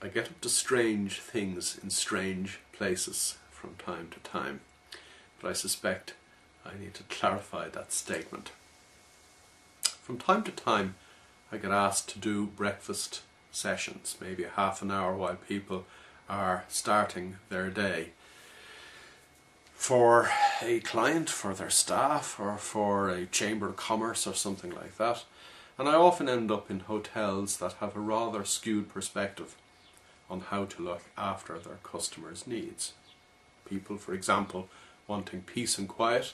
I get up to strange things in strange places from time to time, but I suspect I need to clarify that statement. From time to time I get asked to do breakfast sessions, maybe a half an hour while people are starting their day, for a client, for their staff, or for a chamber of commerce or something like that. And I often end up in hotels that have a rather skewed perspective on how to look after their customers' needs. People, for example, wanting peace and quiet,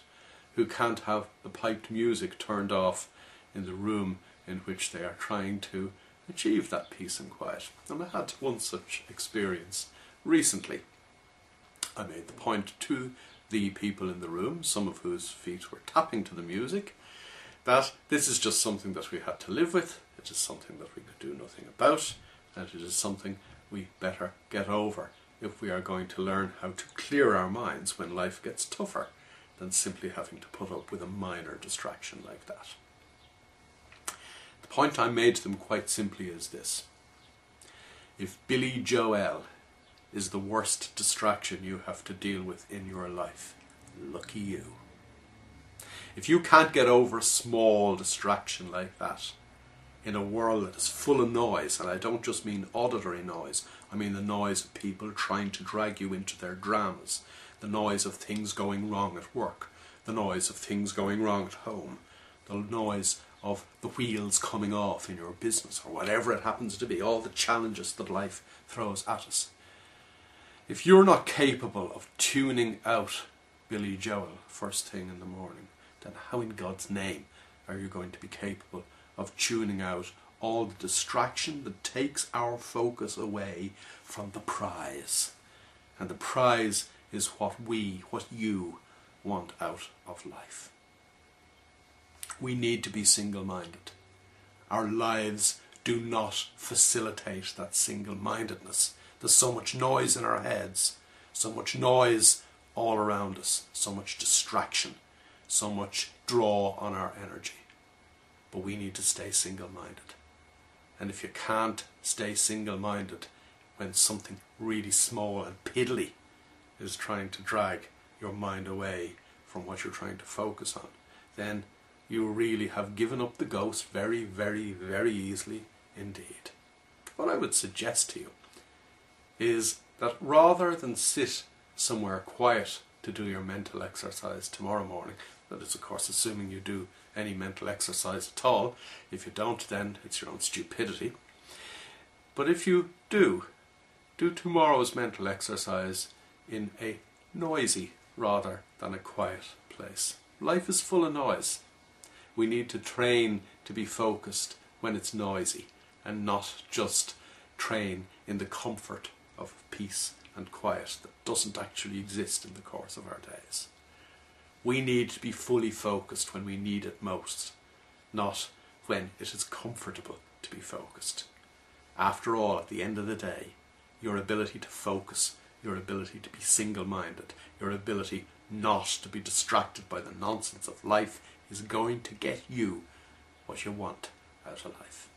who can't have the piped music turned off in the room in which they are trying to achieve that peace and quiet. And I had one such experience recently. I made the point to the people in the room, some of whose feet were tapping to the music, that this is just something that we had to live with, it is something that we could do nothing about, and it is something we better get over if we are going to learn how to clear our minds when life gets tougher than simply having to put up with a minor distraction like that. The point I made to them quite simply is this: if Billy Joel is the worst distraction you have to deal with in your life, lucky you. If you can't get over a small distraction like that in a world that is full of noise, and I don't just mean auditory noise, I mean the noise of people trying to drag you into their dramas, the noise of things going wrong at work, the noise of things going wrong at home, the noise of the wheels coming off in your business, or whatever it happens to be, all the challenges that life throws at us. If you're not capable of tuning out Billy Joel first thing in the morning, then how in God's name are you going to be capable of tuning out all the distraction that takes our focus away from the prize? And the prize is what you want out of life. We need to be single-minded. Our lives do not facilitate that single-mindedness. There's so much noise in our heads, so much noise all around us, so much distraction, so much draw on our energy. But we need to stay single-minded. And if you can't stay single-minded when something really small and piddly is trying to drag your mind away from what you're trying to focus on, then you really have given up the ghost very, very, very easily indeed. What I would suggest to you is that rather than sit somewhere quiet to do your mental exercise tomorrow morning, that is of course assuming you do any mental exercise at all. If you don't, then it's your own stupidity. But if you do tomorrow's mental exercise in a noisy rather than a quiet place. Life is full of noise. We need to train to be focused when it's noisy, and not just train in the comfort of peace and quiet that doesn't actually exist in the course of our days. We need to be fully focused when we need it most, not when it is comfortable to be focused. After all, at the end of the day, your ability to focus, your ability to be single-minded, your ability not to be distracted by the nonsense of life is going to get you what you want out of life.